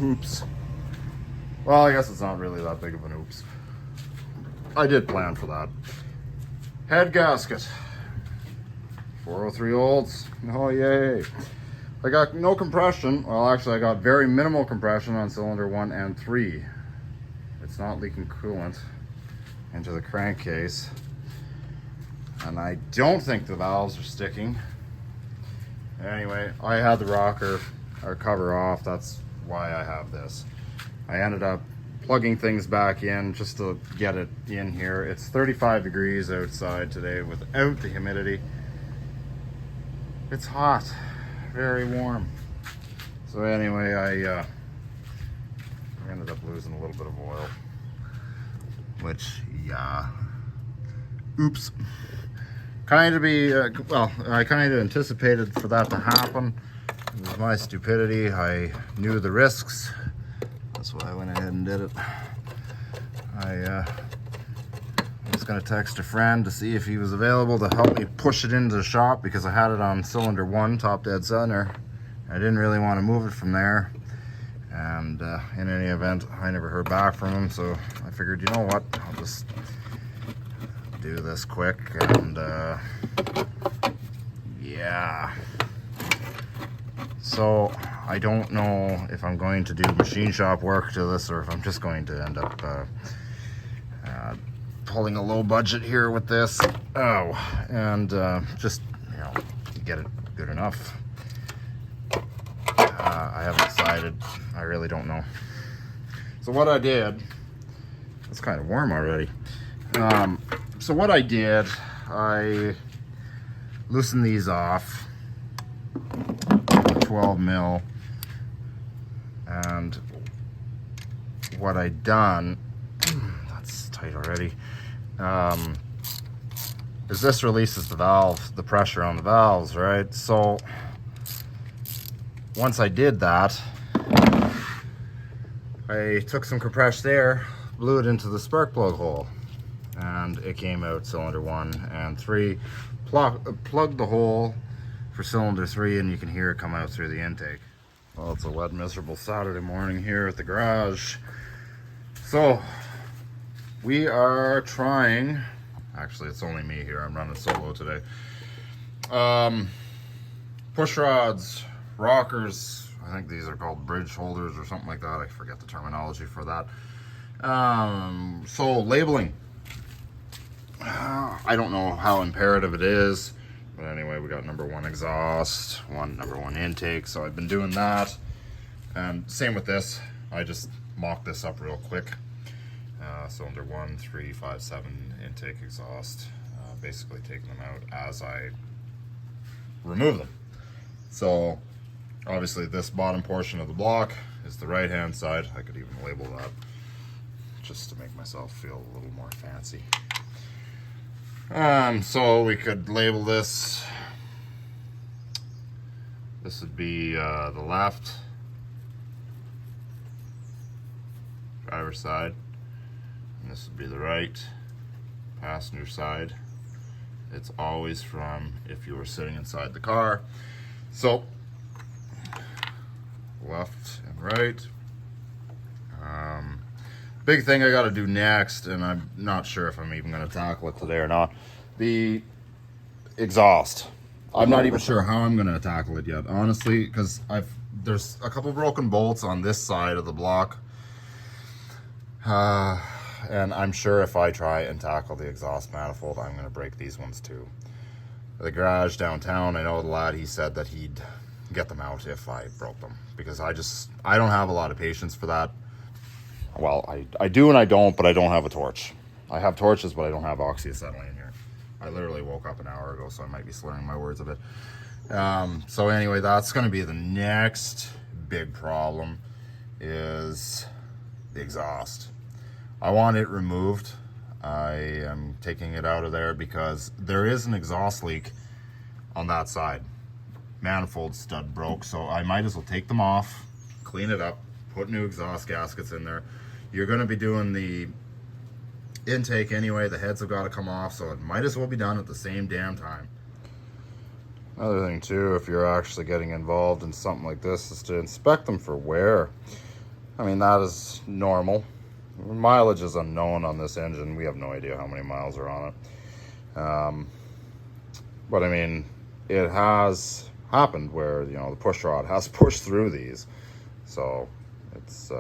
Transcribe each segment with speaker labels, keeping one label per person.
Speaker 1: Oops. Well, I guess it's not really that big of an oops. I did plan for that. Head gasket. 403 olds. Oh, yay. I got no compression. Well, actually, I got very minimal compression on cylinder 1 and 3. It's not leaking coolant into the crankcase. And I don't think the valves are sticking. Anyway, I had the rocker or cover off. That's why I have this. I ended up plugging things back in just to get it in here. It's 35 degrees outside today without the humidity. It's hot, very warm. So anyway, I ended up losing a little bit of oil, which, yeah, oops. Kind of be, well, I kind of anticipated for that to happen. It was my stupidity. I knew the risks. That's why I went ahead and did it. I was gonna text a friend to see if he was available to help me push it into the shop because I had it on cylinder 1, top dead center. I didn't really want to move it from there. And in any event, I never heard back from him, so I figured, you know what, I'll just do this quick and yeah. So I don't know if I'm going to do machine shop work to this or if I'm just going to end up pulling a low budget here with this. Oh, and just, you know, get it good enough. I haven't decided. I really don't know. So what I did, it's kind of warm already. So what I did, I loosened these off, 12 mil, and what I done, that's tight already, is this releases the valve, the pressure on the valves, right? So once I did that, I took some compressed air, blew it into the spark plug hole, and it came out cylinder 1 and 3. Plugged the hole for cylinder 3, and you can hear it come out through the intake. Well, it's a wet, miserable Saturday morning here at the garage. So we are trying, actually it's only me here, I'm running solo today. Push rods, rockers, I think these are called bridge holders or something like that. I forget the terminology for that. So labeling. I don't know how imperative it is, but anyway, we got number 1 exhaust, number 1 intake, so I've been doing that. And same with this, I just mocked this up real quick. Cylinder 1, 3, 5, 7 intake, exhaust, basically taking them out as I remove them. So obviously this bottom portion of the block is the right hand side. I could even label that just to make myself feel a little more fancy. So we could label this. This would be the left driver's side, and this would be the right passenger side. It's always from if you were sitting inside the car. So left and right. Big thing I got to do next, and I'm not sure if I'm even going to tackle it today or not, the exhaust. I'm not even sure how I'm going to tackle it yet, honestly, because there's a couple broken bolts on this side of the block, and I'm sure if I try and tackle the exhaust manifold, I'm going to break these ones too. The garage downtown, I know the lad, he said that he'd get them out if I broke them, because I don't have a lot of patience for that. Well, I do and I don't, but I don't have a torch. I have torches, but I don't have oxyacetylene here. I literally woke up an hour ago, so I might be slurring my words a bit. So anyway, that's going to be the next big problem, is the exhaust. I want it removed. I am taking it out of there because there is an exhaust leak on that side. Manifold stud broke, so I might as well take them off, clean it up, put new exhaust gaskets in there. You're going to be doing the intake anyway. The heads have got to come off, so it might as well be done at the same damn time. Another thing too, if you're actually getting involved in something like this, is to inspect them for wear. I mean, that is normal. Mileage is unknown on this engine. We have no idea how many miles are on it. But I mean, it has happened where, you know, the push rod has pushed through these. So it's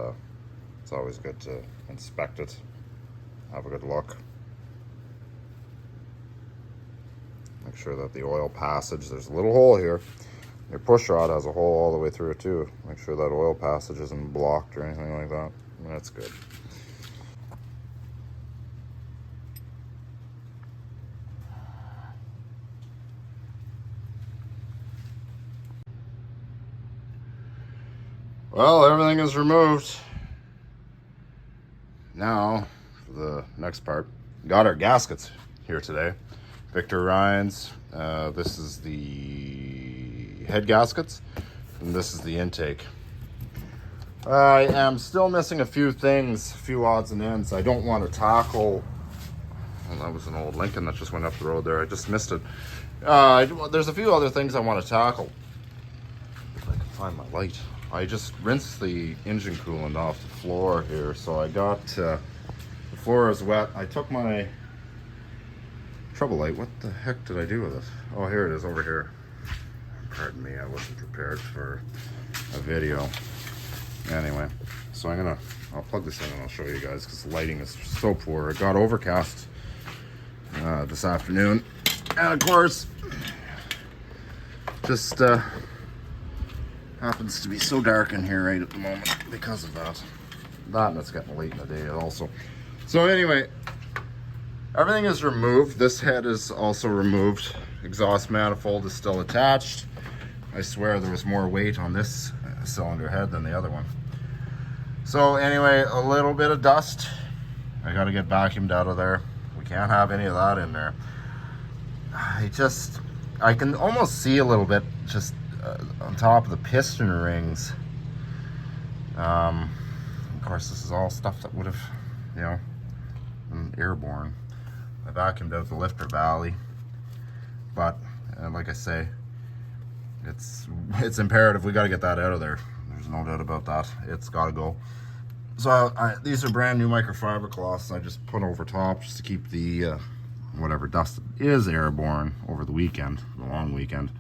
Speaker 1: always good to inspect it, have a good look. Make sure that the oil passage, there's a little hole here. Your push rod has a hole all the way through it too. Make sure that oil passage isn't blocked or anything like that. That's good. Well, everything is removed. Now, for the next part, got our gaskets here today. Victor Ryan's. This is the head gaskets, and this is the intake. I am still missing a few things, a few odds and ends. I don't want to tackle. Well, that was an old Lincoln that just went up the road there. I just missed it. There's a few other things I want to tackle. If I can find my light. I just rinsed the engine coolant off the floor here, so I got the floor is wet. I took my trouble light. What the heck did I do with it? Oh, here it is, over here. Pardon me, I wasn't prepared for a video. Anyway, so I'll plug this in and I'll show you guys because the lighting is so poor. It got overcast this afternoon, and of course, just happens to be so dark in here right at the moment because of that. And it's getting late in the day also. So anyway, everything is removed. This head is also removed. Exhaust manifold is still attached. I swear there was more weight on this cylinder head than the other one. So anyway, a little bit of dust. I gotta get vacuumed out of there. We can't have any of that in there. I can almost see a little bit just on top of the piston rings. Of course, this is all stuff that would have, you know, been airborne. I vacuumed out the lifter valley, but like I say, it's imperative. We got to get that out of there. There's no doubt about that. It's got to go. So these are brand new microfiber cloths. I just put over top just to keep the whatever dust is airborne over the weekend, the long weekend.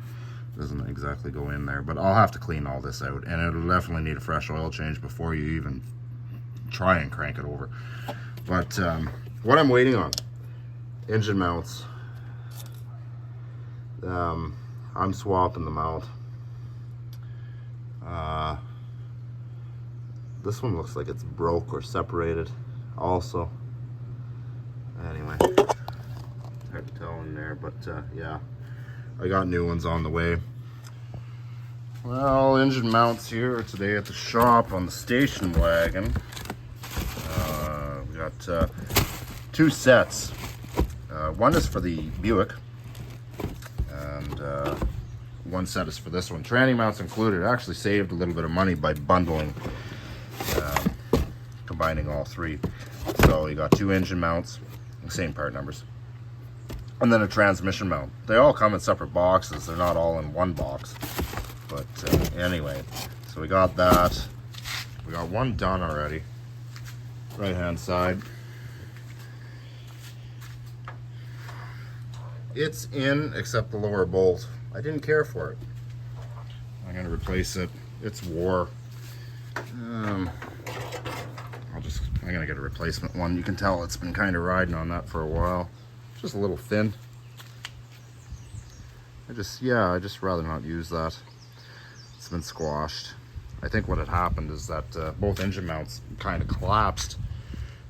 Speaker 1: Doesn't exactly go in there, but I'll have to clean all this out, and it'll definitely need a fresh oil change before you even try and crank it over. But what I'm waiting on, engine mounts. I'm swapping them out. This one looks like it's broke or separated also. Anyway, hard to tell in there, but yeah, I got new ones on the way. Well, engine mounts here today at the shop on the station wagon. We got two sets. One is for the Buick, and one set is for this one. Tranny mounts included. I actually saved a little bit of money by bundling, combining all three. So you got two engine mounts, same part numbers, and then a transmission mount. They all come in separate boxes. They're not all in one box. But anyway, so we got that. We got one done already. Right hand side. It's in except the lower bolt. I didn't care for it. I'm gonna replace it. It's wore. I'm gonna get a replacement one. You can tell it's been kind of riding on that for a while. Just a little thin. I just rather not use that. It's been squashed. I think what had happened is that both engine mounts kind of collapsed.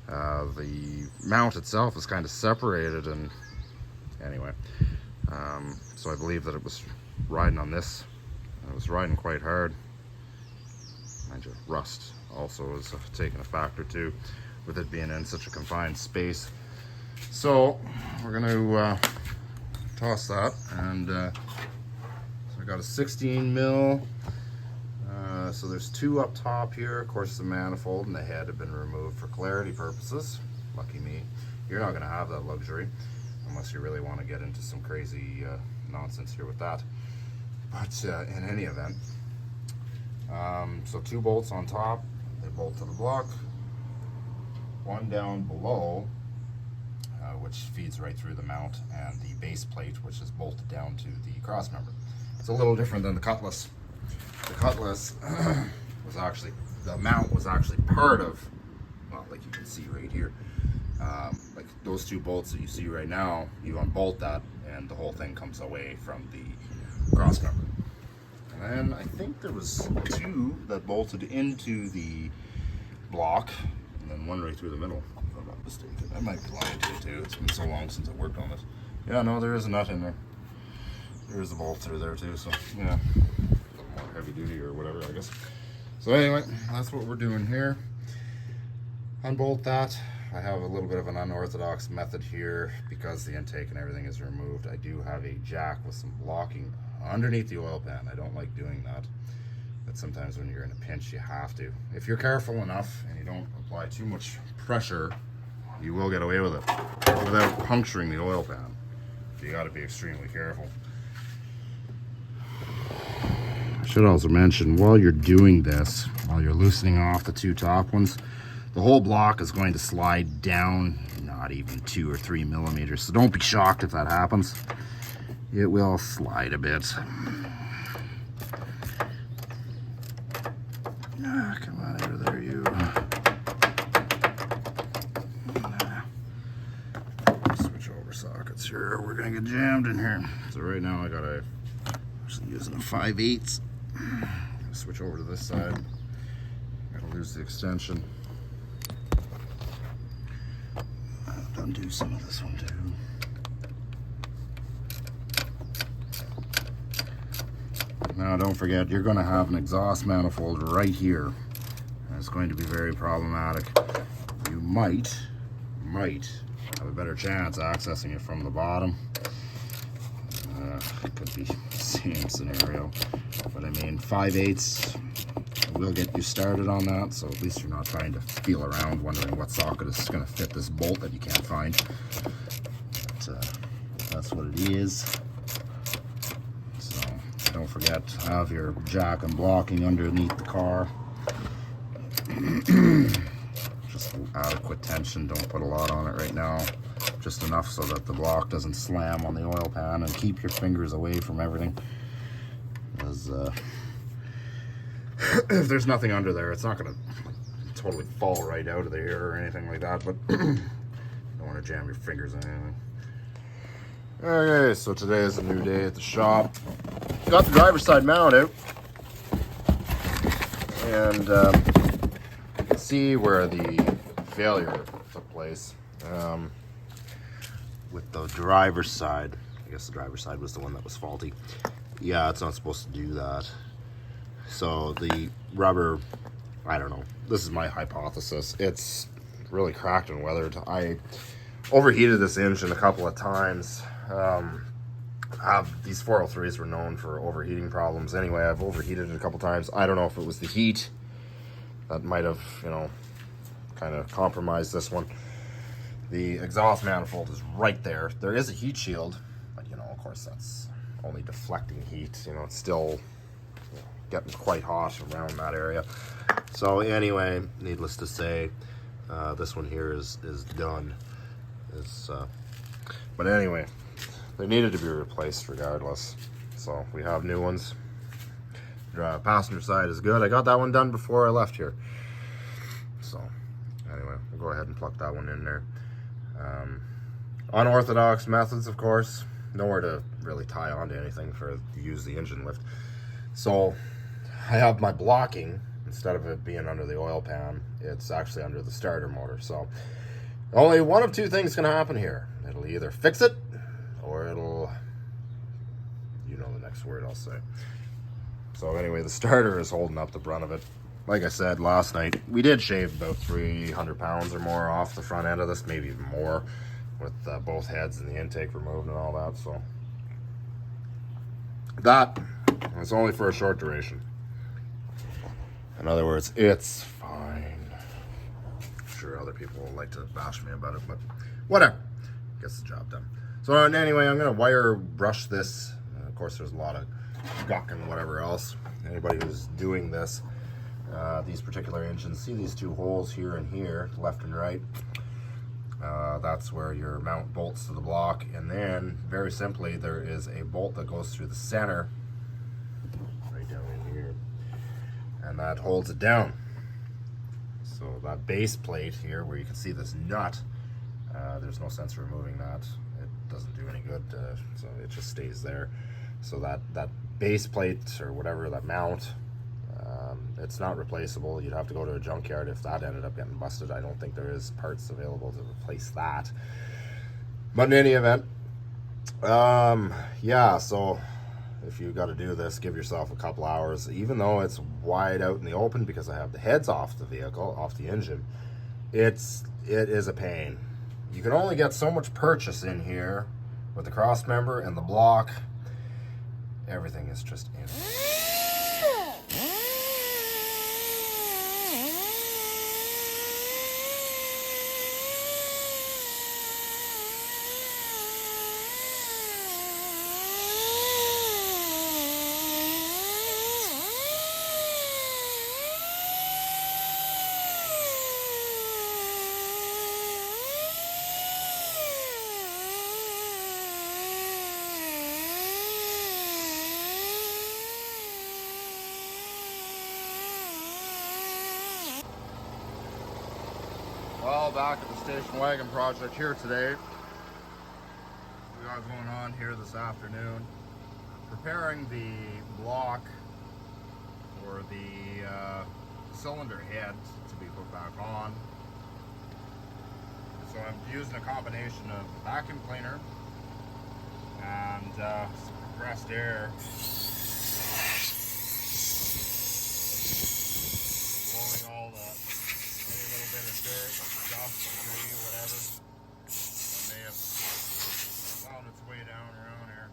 Speaker 1: The mount itself is kind of separated, and anyway, so I believe that it was riding on this. It was riding quite hard. Mind you, rust also is taking a factor too, with it being in such a confined space. So we're going to toss that, and so I got a 16 mil. So there's two up top here. Of course, the manifold and the head have been removed for clarity purposes. Lucky me. You're not going to have that luxury unless you really want to get into some crazy nonsense here with that. But in any event, so two bolts on top. They bolt to the block, one down below, which feeds right through the mount, and the base plate, which is bolted down to the cross member. It's a little different than the Cutlass. The Cutlass was actually, the mount was actually part of, well, like you can see right here, like those two bolts that you see right now, you unbolt that and the whole thing comes away from the cross member. And then I think there was two that bolted into the block and then one right through the middle, if I'm not mistaken. I might be lying to you too, it's been so long since I worked on this. Yeah, no, there is a nut in there. There is a bolt through there too, so yeah, a little more heavy duty or whatever, I guess. So anyway, that's what we're doing here. Unbolt that. I have a little bit of an unorthodox method here because the intake and everything is removed. I do have a jack with some locking underneath the oil pan. I don't like doing that, but sometimes when you're in a pinch you have to. If you're careful enough and you don't apply too much pressure, you will get away with it without puncturing the oil pan. You got to be extremely careful. I should also mention, while you're doing this, while you're loosening off the two top ones, the whole block is going to slide down not even 2 or 3 millimeters, so don't be shocked if that happens. It will slide a bit. Ah, come on out of there, you. Switch over sockets here. We're gonna get jammed in here. So right now I gotta, actually using a 5/8. Switch over to this side. Gotta lose the extension. Undo some of this one too. Now don't forget, you're going to have an exhaust manifold right here. And it's going to be very problematic. You might have a better chance accessing it from the bottom. It could be the same scenario. But I mean, 5/8 will get you started on that, so at least you're not trying to feel around wondering what socket is going to fit this bolt that you can't find. But, that's what it is. So don't forget to have your jack and blocking underneath the car. Just adequate tension, don't put a lot on it right now. Just enough so that the block doesn't slam on the oil pan, and keep your fingers away from everything. As if there's nothing under there, it's not going to totally fall right out of the air or anything like that, but you don't want to jam your fingers in anything. Okay, so today is a new day at the shop. Got the driver's side mount out, and you can see where the failure took place. With the driver's side, I guess the driver's side was the one that was faulty. Yeah, it's not supposed to do that. So the rubber, I don't know, this is my hypothesis, it's really cracked and weathered. I overheated this engine a couple of times. These 403s were known for overheating problems anyway. I've overheated it a couple times. I don't know if it was the heat that might have, you know, kind of compromised this one. The exhaust manifold is right there. There is a heat shield, but you know, of course that's only deflecting heat. You know, it's still getting quite hot around that area. So anyway, needless to say, this one here is done. But anyway, they needed to be replaced regardless. So we have new ones. Passenger side is good. I got that one done before I left here. So anyway, we'll go ahead and plug that one in there. Unorthodox methods, of course. Nowhere to really tie onto anything for use the engine lift. So I have my blocking, instead of it being under the oil pan, it's actually under the starter motor. So only one of two things can happen here. It'll either fix it, or it'll, you know the next word I'll say. So anyway, the starter is holding up the brunt of it. Like I said last night, we did shave about 300 pounds or more off the front end of this, maybe even more, with both heads and the intake removed and all that. So that was only for a short duration. In other words, it's fine. I'm sure other people will like to bash me about it, but whatever. Gets the job done. So anyway, I'm going to wire brush this. Of course, there's a lot of guck and whatever else. Anybody who's doing this,
Speaker 2: these particular engines. See these two holes here and here, left and right. That's where your mount bolts to the block, and then very simply there is a bolt that goes through the center right down in here, and that holds it down. So that base plate here where you can see this nut, there's no sense removing that. It doesn't do any good, so it just stays there. So that base plate or whatever, that mount, it's not replaceable. You'd have to go to a junkyard if that ended up getting busted. I don't think there is parts available to replace that. But in any event, yeah, so if you got to do this, give yourself a couple hours. Even though it's wide out in the open because I have the heads off the vehicle, off the engine, it is a pain. You can only get so much purchase in here with the cross member and the block. Everything is just in.
Speaker 1: Well, back at the station wagon project here today. We got going on here this afternoon, preparing the block for the cylinder head to be put back on. So I'm using a combination of vacuum cleaner and some compressed air, blowing all the any little bit of dirt, dust, debris, whatever that may have found its way down around here.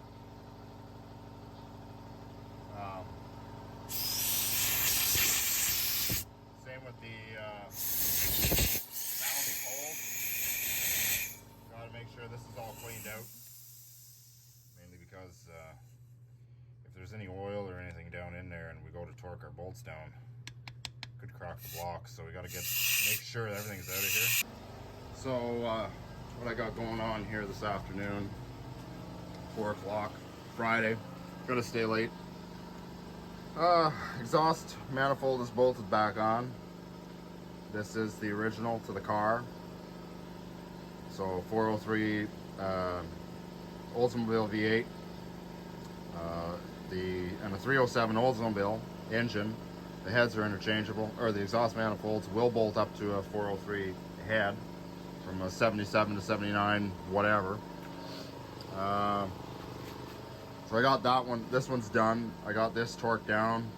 Speaker 1: Same with the mounting holes. Got to make sure this is all cleaned out, mainly because if there's any oil or anything down in there and we go to torque our bolts down, could crack the block. So we got to make sure that everything's out of here. So what I got going on here this afternoon, 4 o'clock Friday, gonna stay late. Exhaust manifold is bolted back on. This is the original to the car. So 403 Oldsmobile V8, and a 307 Oldsmobile engine. The heads are interchangeable, or the exhaust manifolds will bolt up to a 403 head from a 77 to 79, whatever. So I got that one. This one's done. I got this torqued down.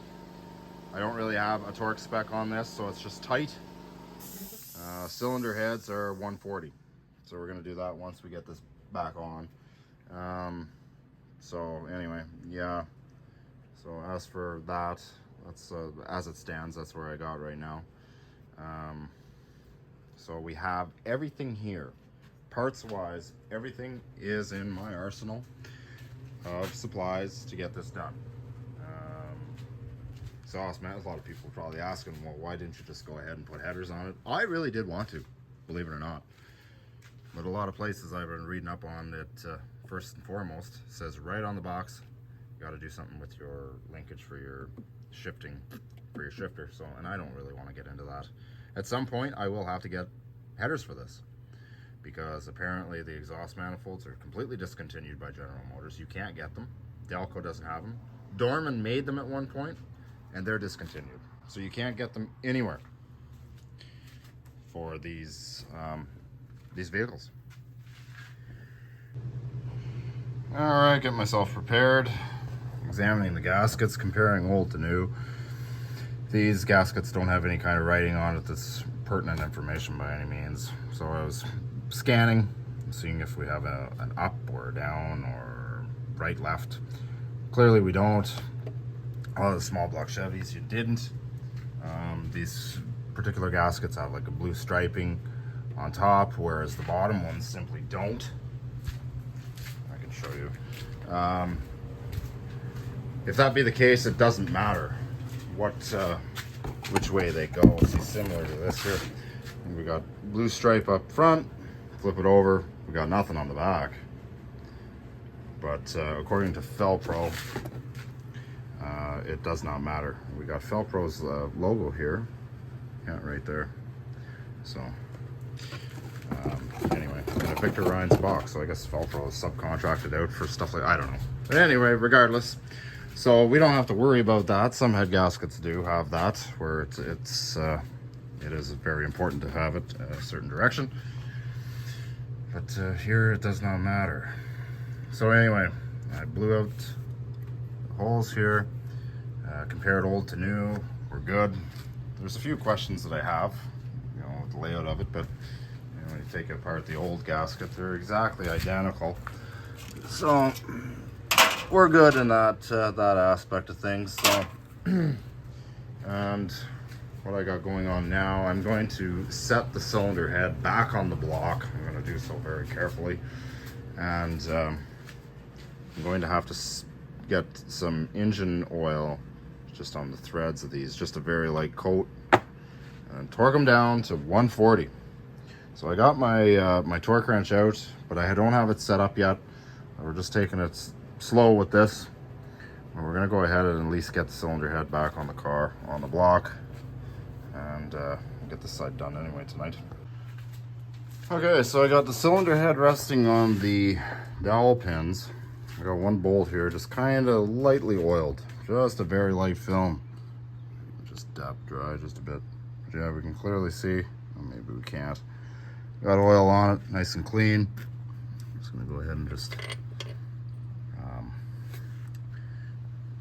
Speaker 1: I don't really have a torque spec on this, so it's just tight. Cylinder heads are 140. So we're gonna do that once we get this back on. So anyway, yeah. So as for that, that's as it stands, that's where I got right now. So we have everything here, parts wise. Everything is in my arsenal of supplies to get this done. Exhaust man, a lot of people are probably asking, well, why didn't you just go ahead and put headers on it? I really did want to, believe it or not. But a lot of places I've been reading up on that, first and foremost, says right on the box, you got to do something with your linkage for your shifting, for your shifter. So, and I don't really want to get into that. At some point, I will have to get headers for this, because apparently the exhaust manifolds are completely discontinued by General Motors. You can't get them. Delco doesn't have them. Dorman made them at one point, and they're discontinued. So you can't get them anywhere for these vehicles. All right, get myself prepared. Examining the gaskets, comparing old to new. These gaskets don't have any kind of writing on it that's pertinent information by any means. So I was scanning, seeing if we have an up or down or right, left. Clearly we don't. A lot of the small block Chevys, you didn't. These particular gaskets have like a blue striping on top, whereas the bottom ones simply don't. I can show you. If that be the case, it doesn't matter what which way they go. See, similar to this here. And we got blue stripe up front, flip it over, we got nothing on the back. But according to Felpro, it does not matter. We got Felpro's logo here, yeah, right there. So anyway, and I picked Orion's box, so I guess Felpro is subcontracted out for stuff like, I don't know. But anyway, regardless, so we don't have to worry about that. Some head gaskets do have that, where it is very important to have it a certain direction. But here it does not matter. So anyway, I blew out the holes here, compared old to new. We're good. There's a few questions that I have, you know, with the layout of it, but you know, when you take apart the old gasket, they're exactly identical. So we're good in that aspect of things. So and what I got going on now, I'm going to set the cylinder head back on the block. I'm going to do so very carefully, and I'm going to have to get some engine oil just on the threads of these, just a very light coat, and torque them down to 140. So I got my my torque wrench out, but I don't have it set up yet. We're just taking it slow with this. And we're gonna go ahead and at least get the cylinder head back on the car, on the block, and get this side done anyway tonight. Okay, so I got the cylinder head resting on the dowel pins. I got one bolt here, just kind of lightly oiled, just a very light film. Just dap dry just a bit. But yeah, we can clearly see. Well, maybe we can't. Got oil on it, nice and clean. I'm just gonna go ahead and just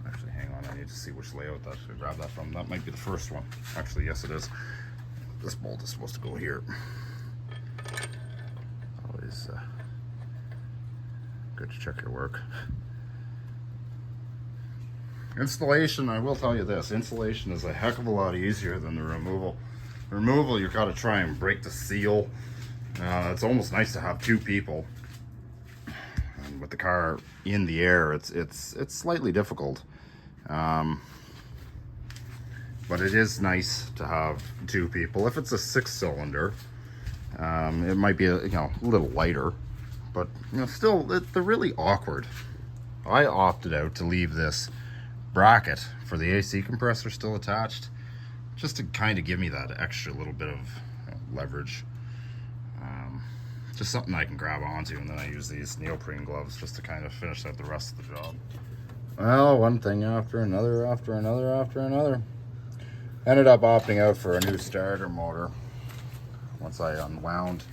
Speaker 1: actually hang on. I need to see which layout that I grabbed that from. That might be the first one. Actually, yes, it is. This bolt is supposed to go here. Always good to check your work. Installation, I will tell you this, installation is a heck of a lot easier than the removal. Removal, you've got to try and break the seal. It's almost nice to have two people. And with the car in the air, it's slightly difficult. But it is nice to have two people. If it's a 6-cylinder, it might be a little lighter, but still they're really awkward. I opted out to leave this bracket for the AC compressor still attached, just to kind of give me that extra little bit of leverage. Just something I can grab onto, and then I use these neoprene gloves just to kind of finish out the rest of the job. Well, one thing after another, after another, after another. Ended up opting out for a new starter motor once I unwound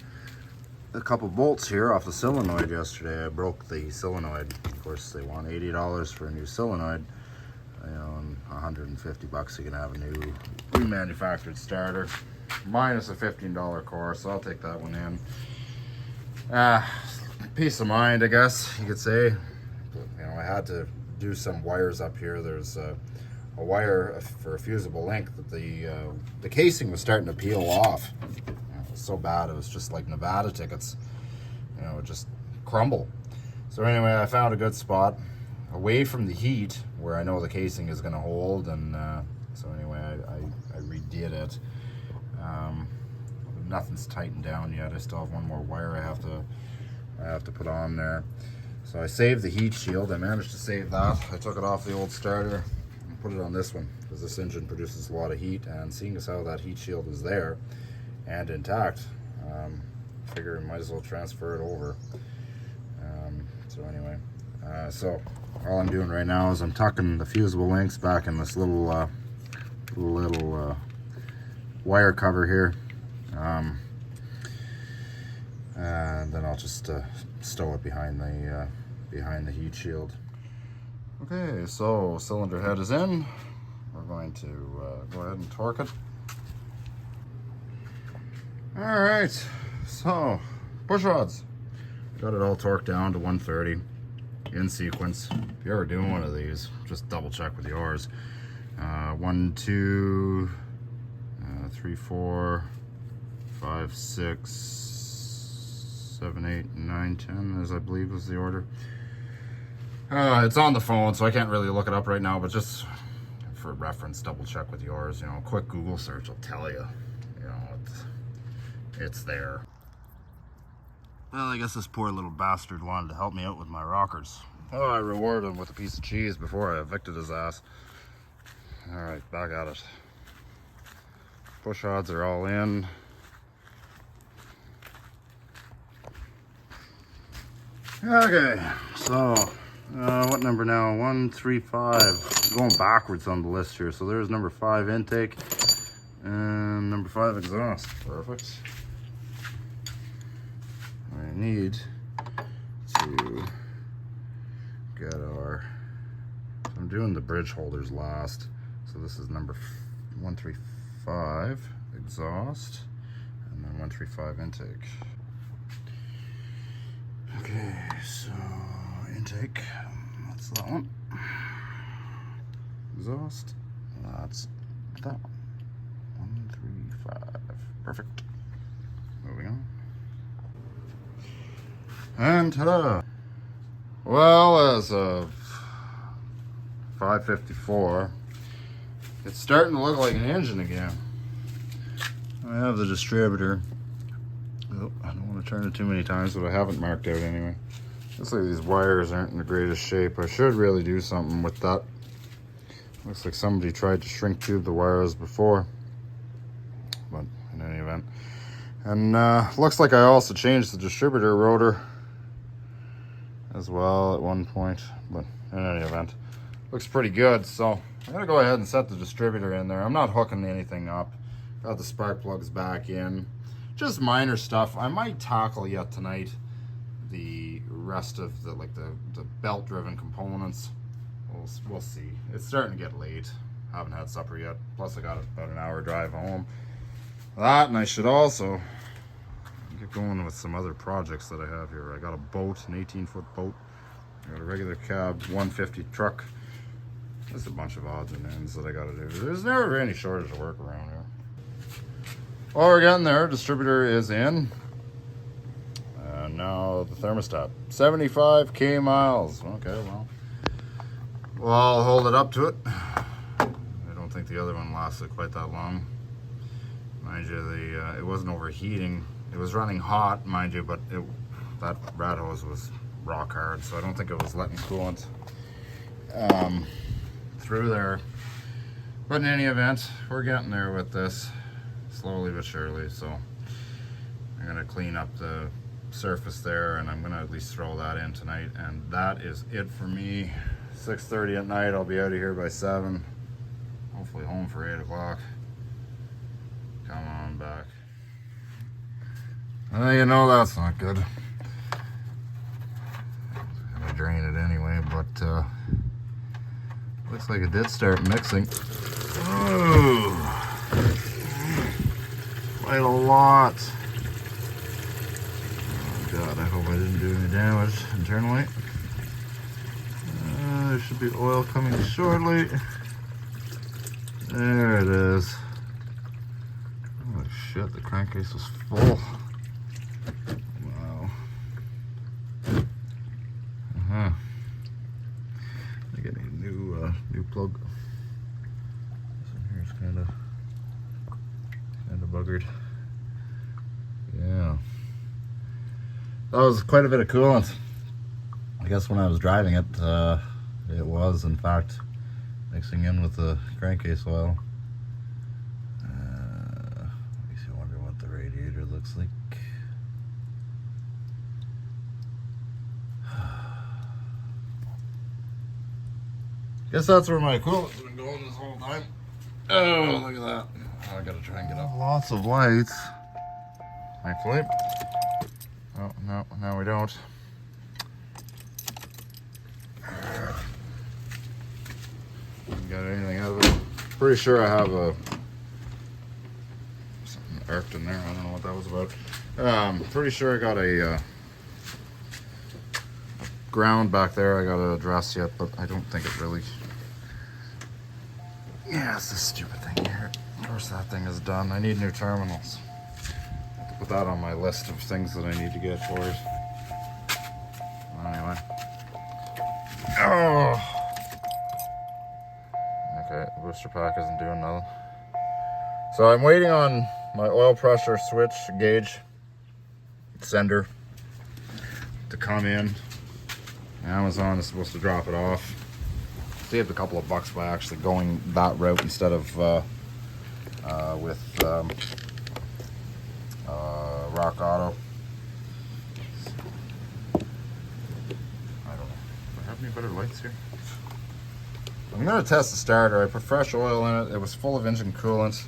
Speaker 1: a couple bolts here off the solenoid yesterday. I broke the solenoid. Of course, they want $80 for a new solenoid. And $150 you can have a new remanufactured starter, minus a $15 core, so I'll take that one in. Peace of mind, I guess you could say. I had to do some wires up here. There's a wire for a fusible link that the casing was starting to peel off. It was so bad, it was just like Nevada tickets. It would just crumble. So anyway, I found a good spot away from the heat where I know the casing is going to hold, and so anyway, I redid it. Nothing's tightened down yet. I still have one more wire I have to put on there. So I saved the heat shield. I managed to save that. I took it off the old starter and put it on this one because this engine produces a lot of heat, and seeing as how that heat shield is there and intact, figure I might as well transfer it over. So anyway, so all I'm doing right now is I'm tucking the fusible links back in this little wire cover here, and then I'll just stow it behind the heat shield. Okay, so cylinder head is in. We're going to go ahead and torque it. All right, so push rods. Got it all torqued down to 130 in sequence. If you're ever doing one of these, just double check with yours. 1, 2, 3, 4, 5, 6, 7, 8, 9, 10, as I believe was the order. It's on the phone, so I can't really look it up right now, but just for reference, double check with yours. You know, a quick Google search will tell you. You know, it's there. Well, I guess this poor little bastard wanted to help me out with my rockers. Oh, I rewarded him with a piece of cheese before I evicted his ass. All right, back at it. Push rods are all in. Okay, so what number now? 135. I'm going backwards on the list here. So there's number 5 intake and number 5 exhaust. Perfect. I need to get our, I'm doing the bridge holders last. So this is number 135 exhaust and then 135 intake. Okay, so intake, that's that one. Exhaust, that's that one. 135, perfect. Moving on. And ta-da! Well, as of 5:54, it's starting to look like an engine again. I have the distributor. Oh, I don't want to turn it too many times, but I haven't marked out anyway. Looks like these wires aren't in the greatest shape. I should really do something with that. Looks like somebody tried to shrink tube the wires before, but in any event. And looks like I also changed the distributor rotor as well at one point, but in any event, looks pretty good. So I'm gonna go ahead and set the distributor in there. I'm not hooking anything up. Got the spark plugs back in. Just minor stuff. I might tackle yet tonight the rest of the belt driven components. We'll see. It's starting to get late. Haven't had supper yet. Plus I got about an hour drive home. That, and I should also get going with some other projects that I have here. I got a boat, an 18-foot boat. I got a regular cab 150 truck. There's a bunch of odds and ends that I gotta do. There's never any shortage of work around here. Well, we're getting there. Distributor is in. And now the thermostat. 75k miles. Okay, well, I'll hold it up to it. I don't think the other one lasted quite that long. Mind you, it wasn't overheating. It was running hot, mind you, but that rat hose was rock hard, so I don't think it was letting coolant through there. But in any event, we're getting there with this, slowly but surely. So I'm gonna clean up the surface there, and I'm gonna at least throw that in tonight. And that is it for me. 6:30 at night. I'll be out of here by 7. Hopefully home for 8 o'clock. Come on back. You know that's not good. I'm gonna drain it anyway, but looks like it did start mixing. Ooh, quite a lot. Oh God, I hope I didn't do any damage internally. There should be oil coming shortly. There it is. Oh shit, the crankcase was full. Wow. I get a new plug. This one here is kind of buggered. Yeah. That was quite a bit of coolant. I guess when I was driving it, it was in fact mixing in with the crankcase oil. Makes you wonder what the radiator looks like. Guess that's where my coolant's been going this whole time. Oh, look at that. I gotta try and get up. Lots of lights. Thankfully. Oh, no, now we don't. Haven't got anything out of it. Pretty sure I have something arced in there. I don't know what that was about. Pretty sure I got a ground back there I gotta address yet, but I don't think it really. Yeah, it's this stupid thing here. Of course that thing is done. I need new terminals. I have to put that on my list of things that I need to get for it. Anyway. Oh. Okay, pack isn't doing nothing. So I'm waiting on my oil pressure switch gauge sender to come in. Amazon is supposed to drop it off. Saved a couple of bucks by actually going that route instead of with Rock Auto. I don't know. Do I have any better lights here? I'm going to test the starter. I put fresh oil in it. It was full of engine coolant.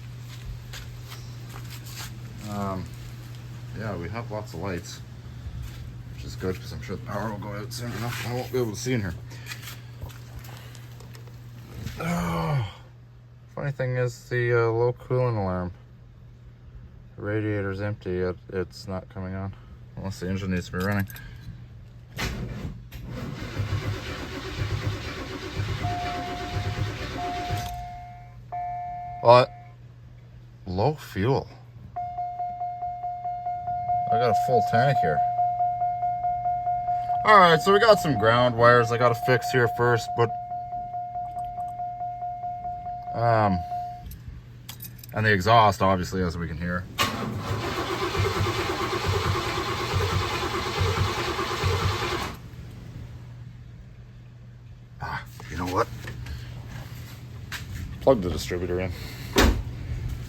Speaker 1: Yeah, we have lots of lights, which is good because I'm sure the power will go out soon enough. I won't be able to see in here. Oh, funny thing is the low coolant alarm. The radiator's empty. It's not coming on unless the engine needs to be running. What? Low fuel. I got a full tank here. Alright, so we got some ground wires I gotta fix here first, but and the exhaust, obviously, as we can hear. You know what? Plug the distributor in.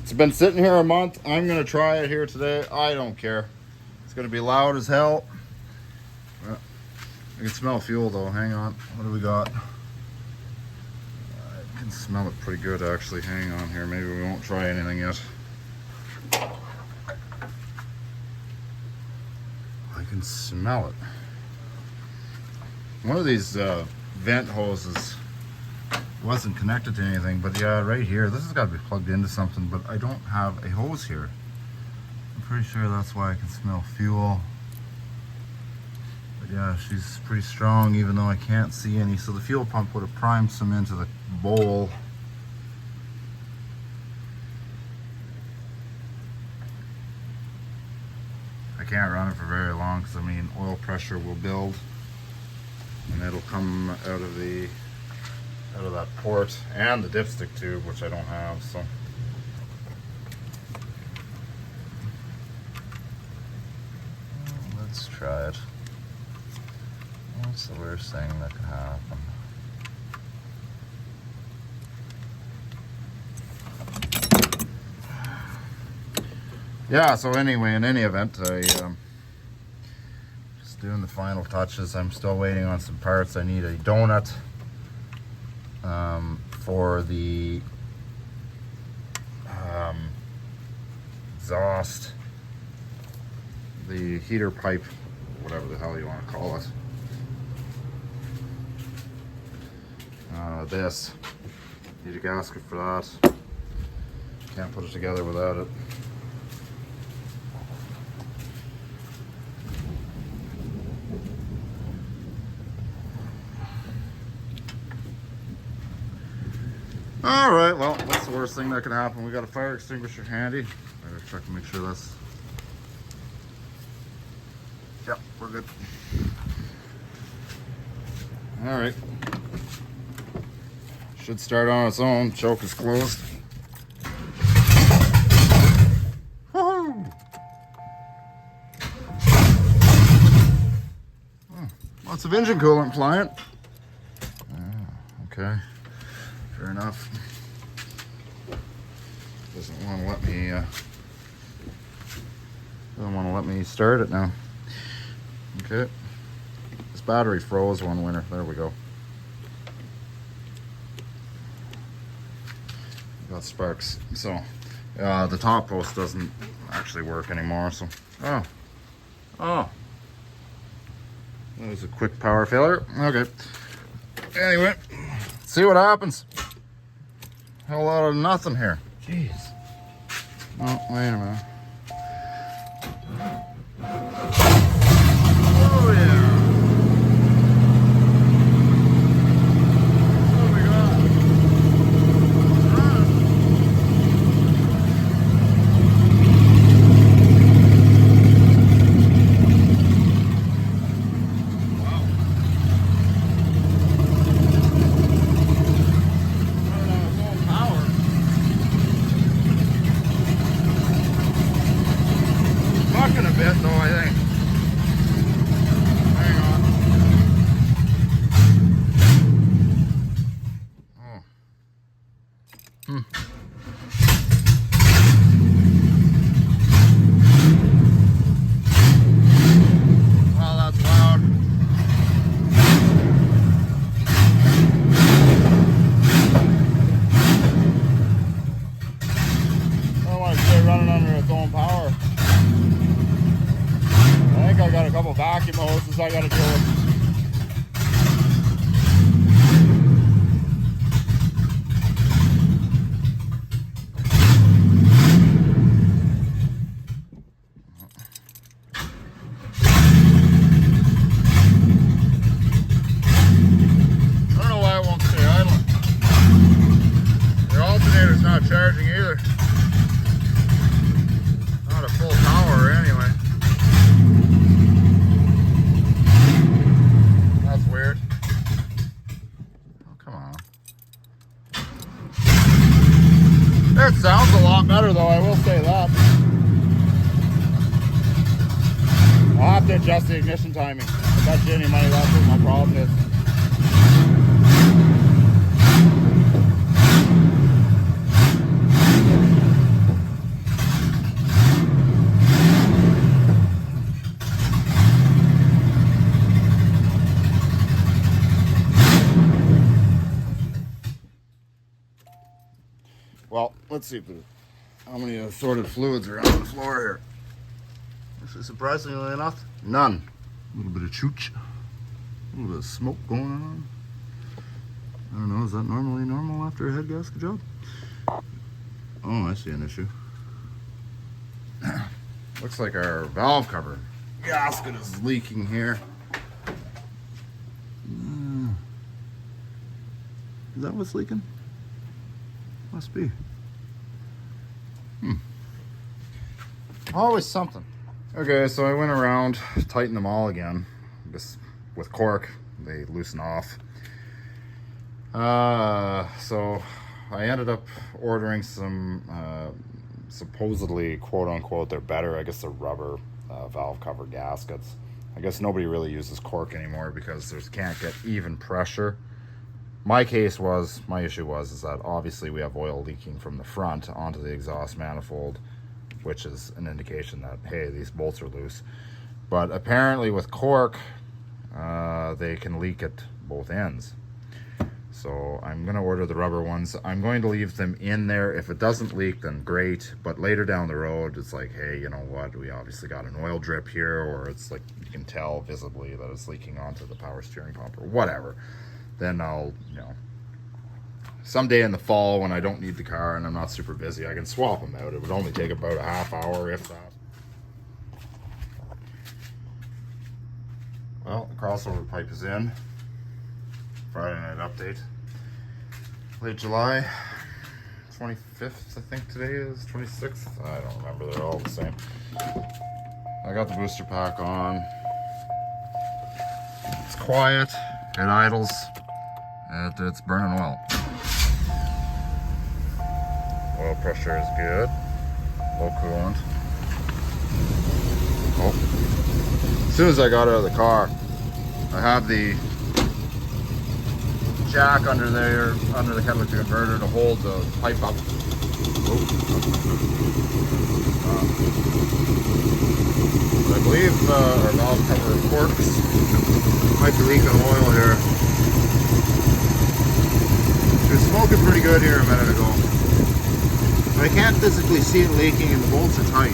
Speaker 1: It's been sitting here a month. I'm gonna try it here today. I don't care. It's gonna be loud as hell. I can smell fuel though. Hang on. What do we got? I can smell it pretty good actually. Hang on here. Maybe we won't try anything yet. I can smell it. One of these vent hoses wasn't connected to anything, but yeah, right here, this has got to be plugged into something, but I don't have a hose here. I'm pretty sure that's why I can smell fuel. But yeah, she's pretty strong even though I can't see any. So the fuel pump would have primed some into the bowl. I can't run it for very long because I mean oil pressure will build and it'll come out of that port and the dipstick tube, which I don't have, so. Let's try it. What's the worst thing that could happen? Yeah, so anyway, in any event, I just doing the final touches. I'm still waiting on some parts. I need a donut for the exhaust, the heater pipe, whatever the hell you want to call it. This, need a gasket for that. Can't put it together without it. All right, well, what's the worst thing that could happen? We got a fire extinguisher handy. Better check and make sure that's... Yep, we're good. All right. Should start on its own. Choke is closed. Woohoo! Oh, lots of engine coolant flying. Okay. Fair enough. Doesn't want to let me start it now. Okay. This battery froze one winter. There we go. Got sparks. So the top post doesn't actually work anymore. So oh, that was a quick power failure. Okay. Anyway, see what happens. Hell lot of nothing here. Jeez. Oh, wait a minute. Oh yeah. What do we got? Wow. Power. tugging a bit though, I think. Hang on. Oh. Well, that's loud. I don't want to stay running under its own power. I think I got a couple vacuum hoses I got to deal with. I don't know why it won't stay idling. The alternator's not charging either. Not at full power anyway. That's weird. Oh, come on. It sounds a lot better though, I will say that. I'll have to adjust the ignition timing. I bet you any money that's what my problem is. Well, let's see if how many assorted fluids are on the floor here. Actually, surprisingly enough, none. A little bit of chooch, a little bit of smoke going on. I don't know, is that normally normal after a head gasket job? Oh, I see an issue. Looks like our valve cover gasket is leaking here. Is that what's leaking? Must be. Always something. Okay, so I went around, tightened them all again. Just with cork, they loosen off. So I ended up ordering some supposedly, quote unquote, they're better. I guess they're rubber valve cover gaskets. I guess nobody really uses cork anymore because they can't get even pressure. My issue was that obviously we have oil leaking from the front onto the exhaust manifold, which is an indication that, hey, these bolts are loose. But apparently with cork, they can leak at both ends. So I'm gonna order the rubber ones. I'm going to leave them in there. If it doesn't leak, then great. But later down the road, it's like, hey, you know what? We obviously got an oil drip here, or it's like you can tell visibly that it's leaking onto the power steering pump or whatever. Then I'll, someday in the fall when I don't need the car and I'm not super busy, I can swap them out. It would only take about a half hour, if that. Well, the crossover pipe is in. Friday night update. Late July 25th, I think today is, 26th. I don't remember, they're all the same. I got the booster pack on. It's quiet, it idles. It's burning oil. Oil pressure is good. Low coolant. Oh. As soon as I got out of the car, I have the jack under there, under the catalytic converter to hold the pipe up. I believe our valve cover corks might be leaking oil here. It was smoking pretty good here a minute ago. But I can't physically see it leaking and the bolts are tight.